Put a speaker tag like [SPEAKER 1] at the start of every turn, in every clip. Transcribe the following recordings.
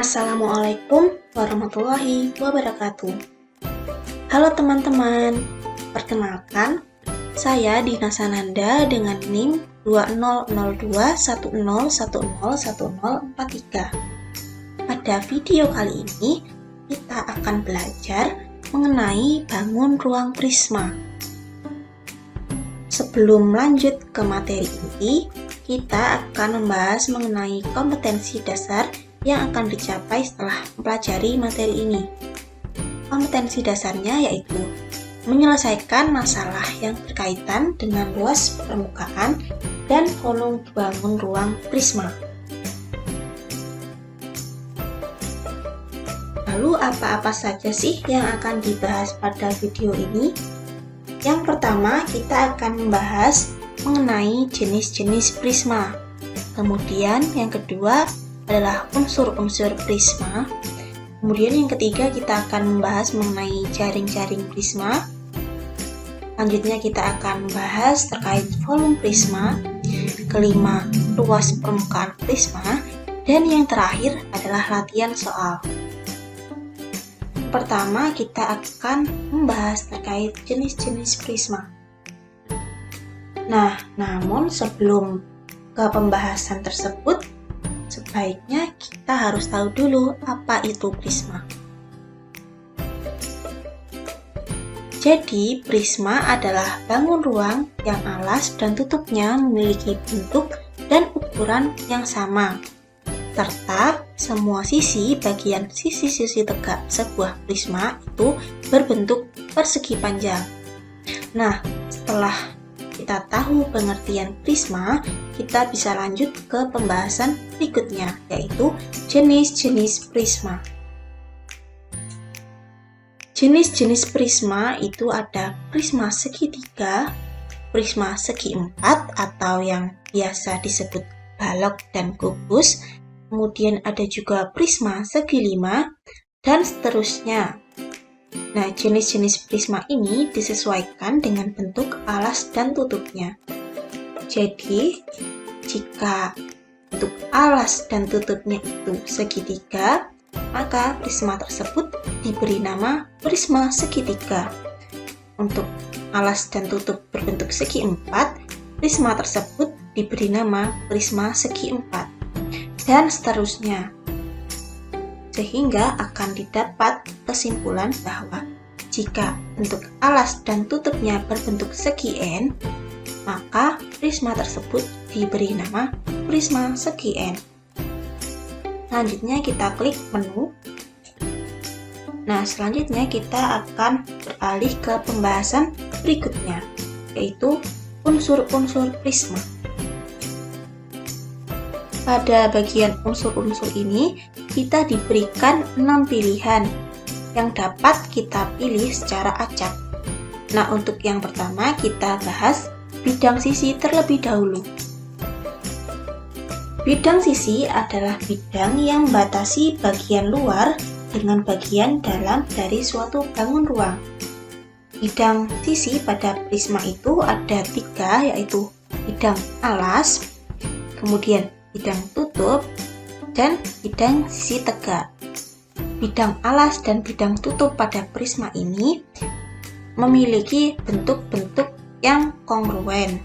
[SPEAKER 1] Assalamualaikum warahmatullahi wabarakatuh. Halo teman-teman, perkenalkan, saya Dina Sananda dengan NIM 200210101043. Pada video kali ini, kita akan belajar mengenai bangun ruang prisma. Sebelum lanjut ke materi inti, kita akan membahas mengenai kompetensi dasar yang akan dicapai setelah mempelajari materi ini. Kompetensi dasarnya yaitu menyelesaikan masalah yang berkaitan dengan luas permukaan dan volume bangun ruang prisma. Lalu apa-apa saja sih yang akan dibahas pada video ini? Yang pertama, kita akan membahas mengenai jenis-jenis prisma. Kemudian yang kedua adalah unsur-unsur prisma. Kemudian yang ketiga kita akan membahas mengenai jaring-jaring prisma. Selanjutnya kita akan membahas terkait volume prisma. Kelima, luas permukaan prisma. Dan yang terakhir adalah latihan soal. Pertama, kita akan membahas terkait jenis-jenis prisma. Nah, namun sebelum ke pembahasan tersebut, sebaiknya kita harus tahu dulu apa itu prisma. Jadi, prisma adalah bangun ruang yang alas dan tutupnya memiliki bentuk dan ukuran yang sama, serta semua sisi bagian sisi-sisi tegak sebuah prisma itu berbentuk persegi panjang. Nah, setelah kita tahu pengertian prisma, kita bisa lanjut ke pembahasan berikutnya, yaitu jenis-jenis prisma. Jenis-jenis prisma itu ada prisma segitiga, prisma segi empat atau yang biasa disebut balok dan kubus, kemudian ada juga prisma segi lima, dan seterusnya. Nah, jenis-jenis prisma ini disesuaikan dengan bentuk alas dan tutupnya. Jadi, jika bentuk alas dan tutupnya itu segitiga, maka prisma tersebut diberi nama prisma segitiga. Untuk alas dan tutup berbentuk segi empat, prisma tersebut diberi nama prisma segi empat. Dan seterusnya, sehingga akan didapat kesimpulan bahwa jika bentuk alas dan tutupnya berbentuk segi N, maka prisma tersebut diberi nama prisma segi N. Selanjutnya kita klik menu. Nah, selanjutnya kita akan beralih ke pembahasan berikutnya, yaitu unsur-unsur prisma. Pada bagian unsur-unsur ini, kita diberikan 6 pilihan yang dapat kita pilih secara acak. Nah, untuk yang pertama kita bahas bidang sisi terlebih dahulu. Bidang sisi adalah bidang yang membatasi bagian luar dengan bagian dalam dari suatu bangun ruang. Bidang sisi pada prisma itu ada 3, yaitu bidang alas, kemudian bidang tutup, dan bidang sisi tegak. Bidang alas dan bidang tutup pada prisma ini memiliki bentuk-bentuk yang kongruen,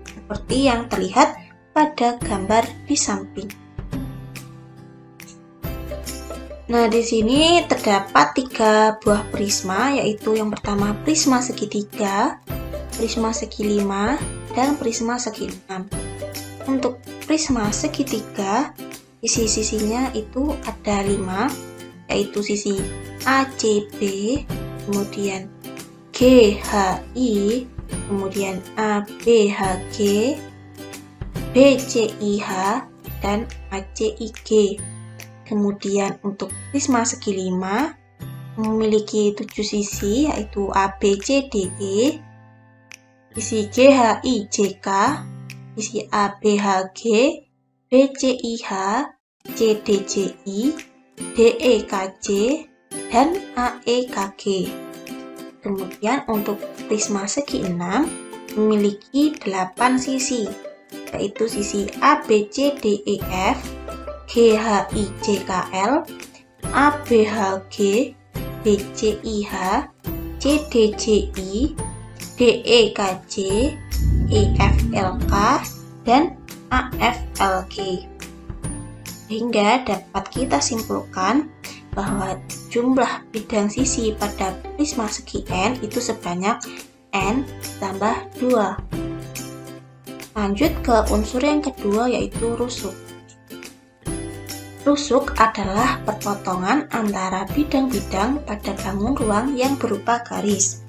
[SPEAKER 1] seperti yang terlihat pada gambar di samping. Nah, di sini terdapat 3 buah prisma, yaitu yang pertama prisma segitiga, prisma segi lima, dan prisma segi enam. Untuk prisma segitiga, sisi-sisinya itu ada 5, yaitu sisi ACB, kemudian GHI, kemudian ABHG, BCIH, dan ACIG. Kemudian untuk prisma segi lima memiliki 7 sisi, yaitu ABCDE, sisi GHIJK, sisi ABHG, BCIH, CDJI, DEKJ, dan AEKG. Kemudian untuk prisma segi 6 memiliki 8 sisi, yaitu sisi ABCDEF, GHIJKL, ABHG, BCIH, CDJI, DEKJ, EFLK, dan AFLG. Sehingga dapat kita simpulkan bahwa jumlah bidang sisi pada prisma segi N itu sebanyak N tambah 2. Lanjut ke unsur yang kedua, yaitu rusuk. Rusuk adalah perpotongan antara bidang-bidang pada bangun ruang yang berupa garis.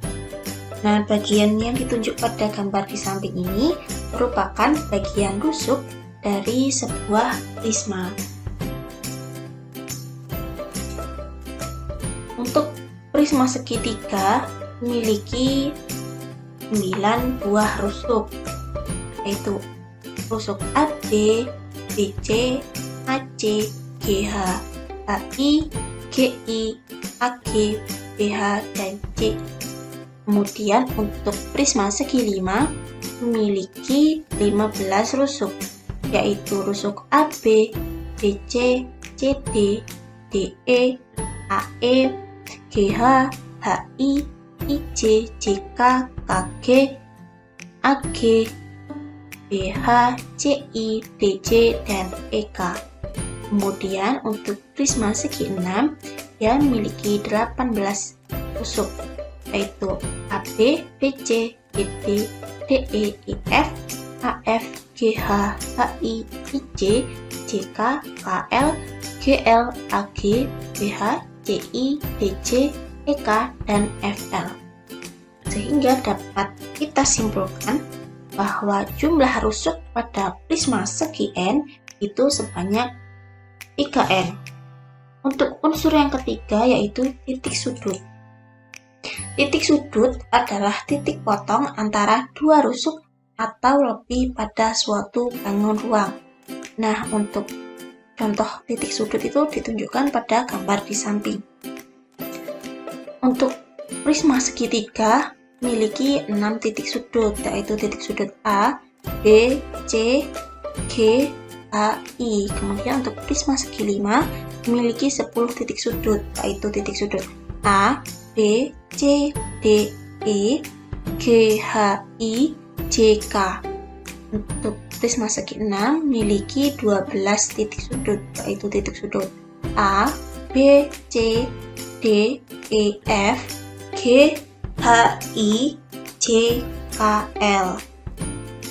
[SPEAKER 1] Nah, bagian yang ditunjuk pada gambar di samping ini merupakan bagian rusuk dari sebuah prisma. Untuk prisma segitiga memiliki 9 buah rusuk, yaitu rusuk AB, BC, AC, GH, HI, GI, AG, BH, dan C. Kemudian untuk prisma segi 5 memiliki 15 rusuk, yaitu rusuk AB, BC, CD, DE, AE, GH, HI, IJ, JK, KG, AG, BH, CI, DJ, dan EK. Kemudian untuk prisma segi 6 dia memiliki 18 rusuk, yaitu AB, BC, BD, DE, IF, AF, GH, HI, IJ, JK, KL, GL, AG, BH, CI, DJ, EK, dan FL. Sehingga dapat kita simpulkan bahwa jumlah rusuk pada prisma segi N itu sebanyak 3N. Untuk unsur yang ketiga, yaitu titik sudut. Titik sudut adalah titik potong antara dua rusuk atau lebih pada suatu bangun ruang. Nah, untuk contoh titik sudut itu ditunjukkan pada gambar di samping. Untuk prisma segitiga memiliki 6 titik sudut, yaitu titik sudut A, B, C, G, A, I. Kemudian untuk prisma segi 5 memiliki 10 titik sudut, yaitu titik sudut A, B, C, D, E, G, H, I, J, K. Untuk prisma segi 6 memiliki 12 titik sudut, yaitu titik sudut A, B, C, D, E, F, G, H, I, J, K, L.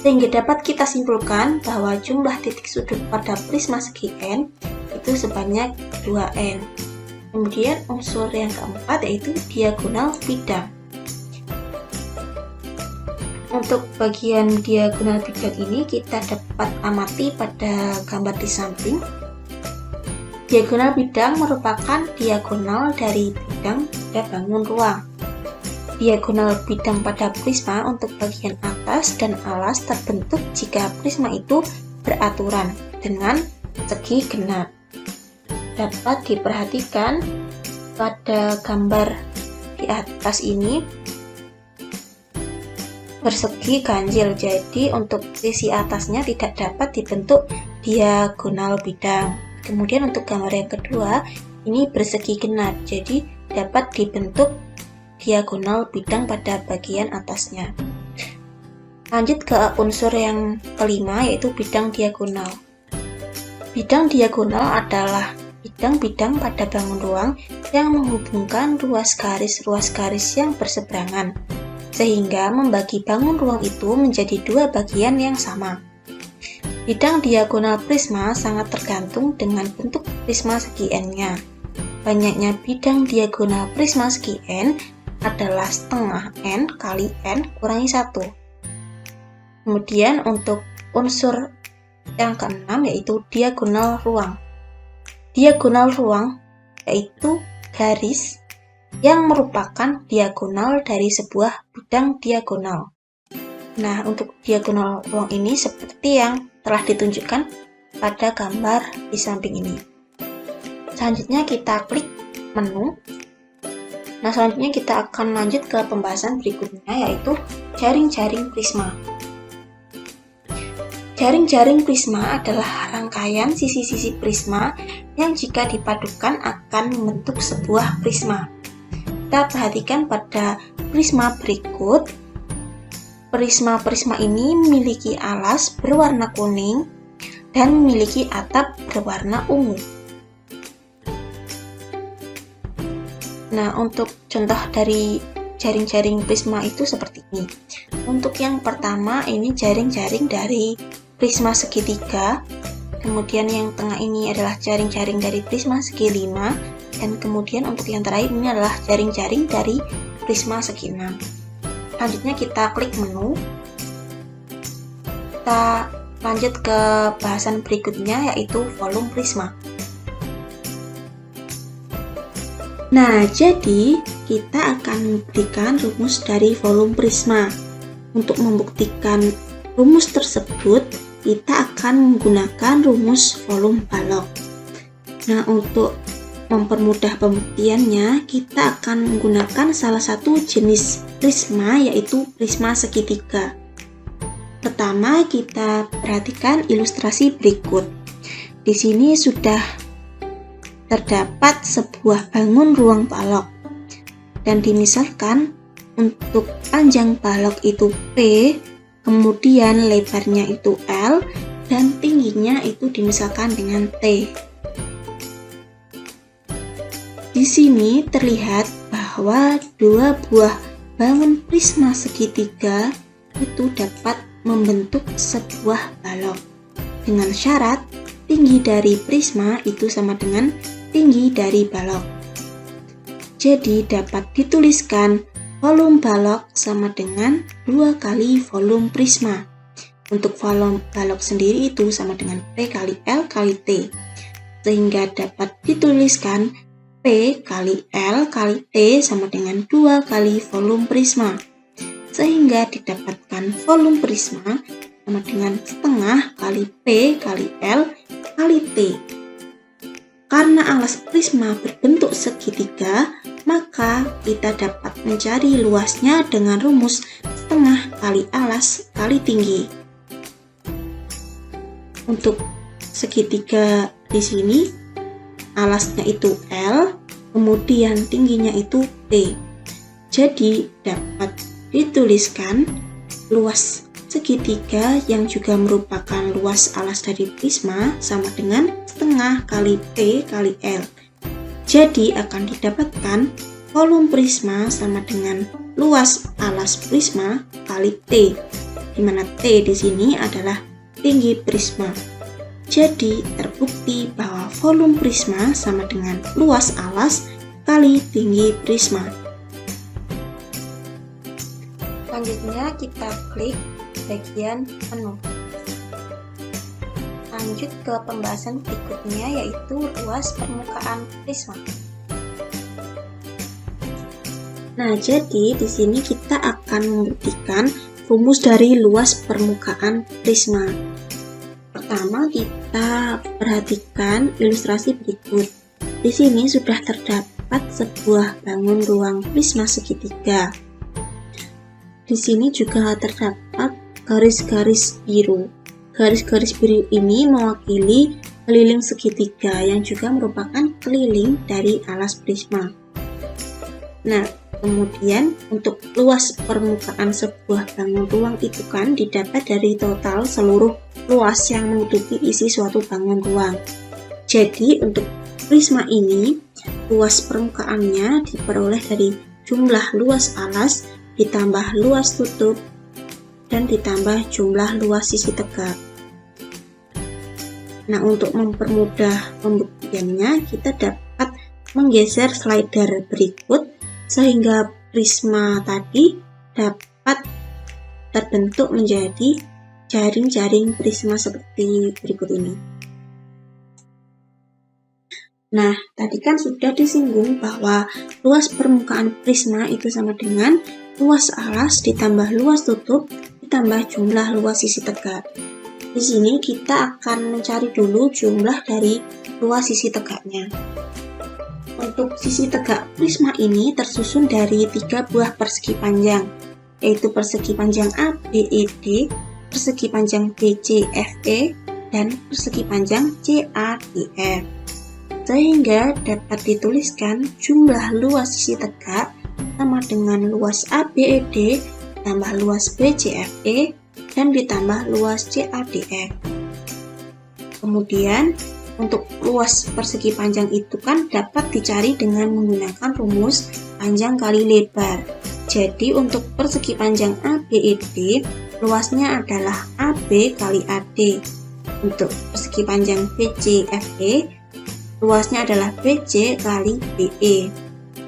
[SPEAKER 1] Sehingga dapat kita simpulkan bahwa jumlah titik sudut pada prisma segi N itu sebanyak 2N. Kemudian unsur yang keempat yaitu diagonal bidang. Untuk bagian diagonal bidang ini kita dapat amati pada gambar di samping. Diagonal bidang merupakan diagonal dari bidang pada bangun ruang. Diagonal bidang pada prisma untuk bagian atas dan alas terbentuk jika prisma itu beraturan dengan segi genap. Dapat diperhatikan pada gambar di atas ini bersegi ganjil, jadi untuk sisi atasnya tidak dapat dibentuk diagonal bidang. Kemudian untuk gambar yang kedua ini bersegi genap, jadi dapat dibentuk diagonal bidang pada bagian atasnya. Lanjut ke unsur yang kelima, yaitu bidang diagonal. Bidang diagonal adalah bidang-bidang pada bangun ruang yang menghubungkan ruas garis yang berseberangan, sehingga membagi bangun ruang itu menjadi dua bagian yang sama. Bidang diagonal prisma sangat tergantung dengan bentuk prisma segi N-nya. Banyaknya bidang diagonal prisma segi N adalah setengah N kali N kurangi 1. Kemudian untuk unsur yang keenam yaitu diagonal ruang. Diagonal ruang yaitu garis yang merupakan diagonal dari sebuah bidang diagonal. Nah, untuk diagonal ruang ini seperti yang telah ditunjukkan pada gambar di samping ini. Selanjutnya kita klik menu. Nah, selanjutnya kita akan lanjut ke pembahasan berikutnya, yaitu jaring-jaring prisma. Jaring-jaring prisma adalah rangkaian sisi-sisi prisma yang jika dipadukan akan membentuk sebuah prisma. Kita perhatikan pada prisma berikut. Prisma-prisma ini memiliki alas berwarna kuning dan memiliki atap berwarna ungu. Nah, untuk contoh dari jaring-jaring prisma itu seperti ini. Untuk yang pertama, ini jaring-jaring dari prisma segitiga. Kemudian yang tengah ini adalah jaring-jaring dari prisma segi 5. Dan kemudian untuk yang terakhir ini adalah jaring-jaring dari prisma segi 6. Selanjutnya kita klik menu. Kita lanjut ke bahasan berikutnya, yaitu volume prisma. Nah, jadi kita akan membuktikan rumus dari volume prisma. Untuk membuktikan rumus tersebut, kita akan menggunakan rumus volume balok. Nah, untuk mempermudah pembuktiannya, kita akan menggunakan salah satu jenis prisma, yaitu prisma segitiga. Pertama, kita perhatikan ilustrasi berikut. Di sini sudah terdapat sebuah bangun ruang balok, dan dimisalkan untuk panjang balok itu P, kemudian lebarnya itu L, dan tingginya itu dimisalkan dengan T. Di sini terlihat bahwa dua buah bangun prisma segitiga itu dapat membentuk sebuah balok dengan syarat tinggi dari prisma itu sama dengan tinggi dari balok. Jadi dapat dituliskan volume balok sama dengan 2 kali volume prisma. Untuk volume balok sendiri itu sama dengan P kali L kali T. Sehingga dapat dituliskan P kali L kali T sama dengan 2 kali volume prisma. Sehingga didapatkan volume prisma sama dengan setengah kali P kali L kali T. Karena alas prisma berbentuk segitiga, maka kita dapat mencari luasnya dengan rumus setengah kali alas kali tinggi. Untuk segitiga di sini, alasnya itu L, kemudian tingginya itu T. Jadi dapat dituliskan luas segitiga yang juga merupakan luas alas dari prisma sama dengan setengah kali P kali L. Jadi akan didapatkan volume prisma sama dengan luas alas prisma kali T, di mana T di sini adalah tinggi prisma. Jadi terbukti bahwa volume prisma sama dengan luas alas kali tinggi prisma. Selanjutnya kita klik bagian menu. Lanjut ke pembahasan berikutnya, yaitu luas permukaan prisma. Nah, jadi di sini kita akan membuktikan rumus dari luas permukaan prisma. Pertama, kita perhatikan ilustrasi berikut. Di sini sudah terdapat sebuah bangun ruang prisma segitiga. Di sini juga terdapat garis-garis biru. Garis-garis biru ini mewakili keliling segitiga yang juga merupakan keliling dari alas prisma. Nah, kemudian untuk luas permukaan sebuah bangun ruang itu kan didapat dari total seluruh luas yang menutupi isi suatu bangun ruang. Jadi untuk prisma ini, luas permukaannya diperoleh dari jumlah luas alas ditambah luas tutup dan ditambah jumlah luas sisi tegak. Nah, untuk mempermudah pembuktiannya, kita dapat menggeser slider berikut sehingga prisma tadi dapat terbentuk menjadi jaring-jaring prisma seperti berikut ini. Nah, tadi kan sudah disinggung bahwa luas permukaan prisma itu sama dengan luas alas ditambah luas tutup ditambah jumlah luas sisi tegak. Di sini kita akan mencari dulu jumlah dari luas sisi tegaknya. Untuk sisi tegak prisma ini tersusun dari 3 buah persegi panjang, yaitu persegi panjang ABED persegi panjang BCFE dan persegi panjang CADF. Sehingga dapat dituliskan jumlah luas sisi tegak sama dengan luas ABED tambah luas BCFE dan ditambah luas CADF. Kemudian untuk luas persegi panjang itu kan dapat dicari dengan menggunakan rumus panjang kali lebar. Jadi untuk persegi panjang ABED, luasnya adalah AB kali AD. Untuk persegi panjang BCFE, luasnya adalah BC kali BE.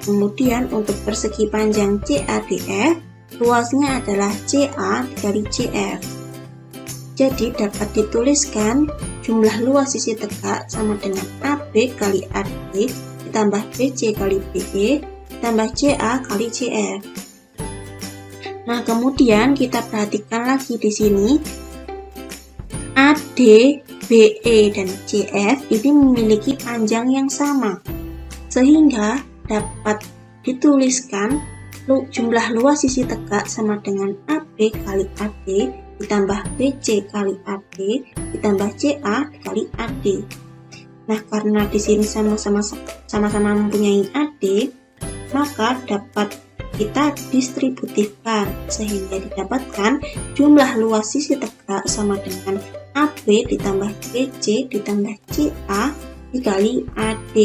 [SPEAKER 1] Kemudian untuk persegi panjang CADF, luasnya adalah CA dikali CF. Jadi dapat dituliskan jumlah luas sisi tegak sama dengan AB kali AD ditambah BC kali BE ditambah CA kali CF. Nah, kemudian kita perhatikan lagi di sini AD, BE dan CF ini memiliki panjang yang sama, sehingga dapat dituliskan jumlah luas sisi tegak sama dengan AB kali AD ditambah BC kali AD ditambah CA kali AD. Nah, karena di sini sama-sama mempunyai AD, maka dapat kita distributifkan sehingga didapatkan jumlah luas sisi tegak sama dengan AB ditambah BC ditambah CA dikali AD.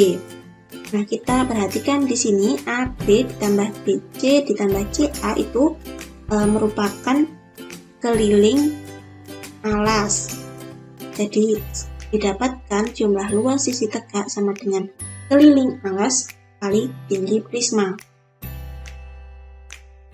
[SPEAKER 1] Nah, kita perhatikan di sini AB ditambah BC ditambah CA itu merupakan keliling alas. Jadi didapatkan jumlah luas sisi tegak sama dengan keliling alas kali tinggi prisma.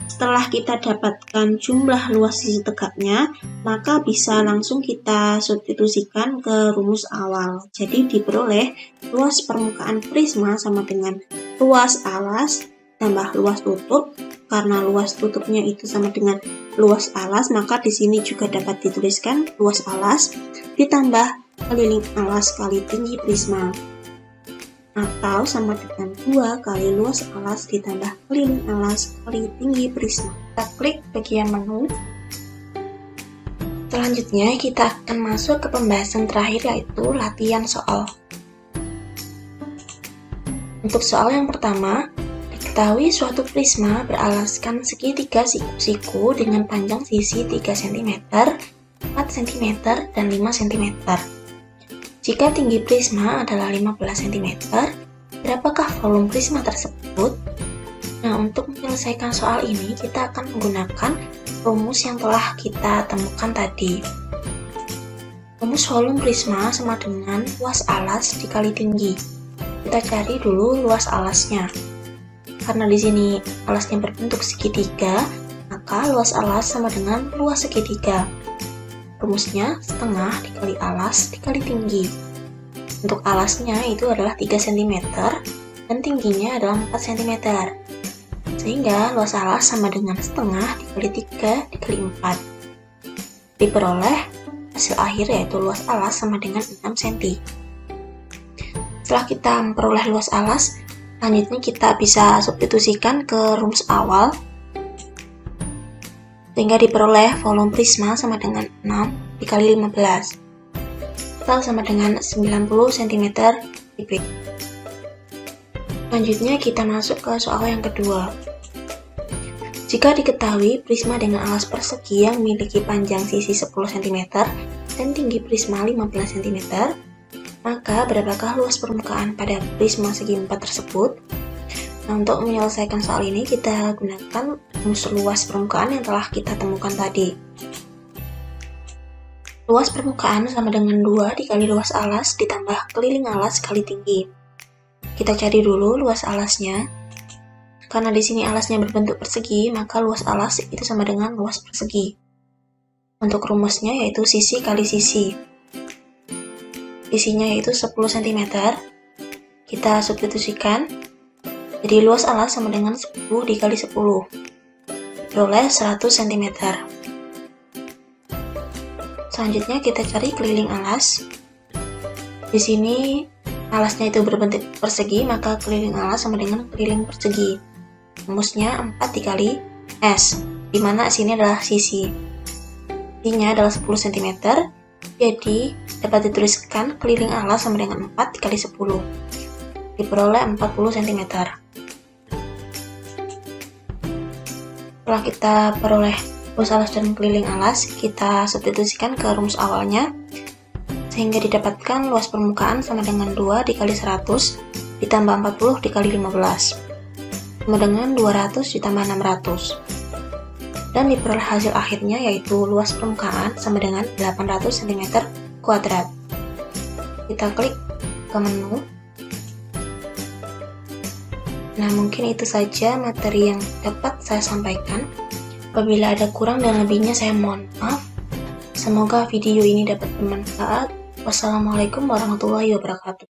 [SPEAKER 1] Setelah kita dapatkan jumlah luas sisi tegaknya, maka bisa langsung kita substitusikan ke rumus awal. Jadi diperoleh luas permukaan prisma sama dengan luas alas tambah luas tutup. Karena luas tutupnya itu sama dengan luas alas, maka di sini juga dapat dituliskan luas alas ditambah keliling alas kali tinggi prisma, atau sama dengan 2 kali luas alas ditambah keliling alas kali tinggi prisma. Kita klik bagian menu. Selanjutnya kita akan masuk ke pembahasan terakhir, yaitu latihan soal. Untuk soal yang pertama, diketahui suatu prisma beralaskan segitiga siku-siku dengan panjang sisi 3 cm, 4 cm, dan 5 cm. Jika tinggi prisma adalah 15 cm, berapakah volume prisma tersebut? Nah, untuk menyelesaikan soal ini, kita akan menggunakan rumus yang telah kita temukan tadi. Rumus volume prisma sama dengan luas alas dikali tinggi. Kita cari dulu luas alasnya. Karena di sini alasnya berbentuk segitiga, maka luas alas sama dengan luas segitiga. Rumusnya setengah dikali alas dikali tinggi. Untuk alasnya itu adalah 3 cm dan tingginya adalah 4 cm. Sehingga luas alas sama dengan setengah dikali 3 dikali 4. Diperoleh hasil akhir yaitu luas alas sama dengan 6 cm. Setelah kita memperoleh luas alas, selanjutnya kita bisa substitusikan ke rumus awal sehingga diperoleh volume prisma sama dengan 6 dikali 15 atau sama dengan 90 cm kubik. Selanjutnya kita masuk ke soal yang kedua. Jika diketahui prisma dengan alas persegi yang memiliki panjang sisi 10 cm dan tinggi prisma 15 cm, maka berapakah luas permukaan pada prisma segi 4 tersebut? Nah, untuk menyelesaikan soal ini kita gunakan rumus luas permukaan yang telah kita temukan tadi. Luas permukaan sama dengan 2 dikali luas alas ditambah keliling alas kali tinggi. Kita cari dulu luas alasnya. Karena di sini alasnya berbentuk persegi, maka luas alas itu sama dengan luas persegi. Untuk rumusnya yaitu sisi kali sisi. Isinya yaitu 10 cm. Kita substitusikan. Jadi luas alas sama dengan 10 dikali 10. Diperoleh 100 cm. Selanjutnya kita cari keliling alas. Di sini alasnya itu berbentuk persegi, maka keliling alas sama dengan keliling persegi. Rumusnya 4 dikali S, di mana sini adalah sisi. Tingginya adalah 10 cm. Jadi dapat dituliskan keliling alas sama dengan 4 dikali 10. Diperoleh 40 cm. Setelah kita peroleh luas alas dan keliling alas, kita substitusikan ke rumus awalnya, sehingga didapatkan luas permukaan sama dengan 2 dikali 100 ditambah 40 dikali 15 sama dengan 200 ditambah 600. Dan diperoleh hasil akhirnya yaitu luas permukaan sama dengan 800 cm². Kita klik ke menu. Nah, mungkin itu saja materi yang dapat saya sampaikan. Apabila ada kurang dan lebihnya saya mohon maaf. Semoga video ini dapat bermanfaat. Wassalamualaikum warahmatullahi wabarakatuh.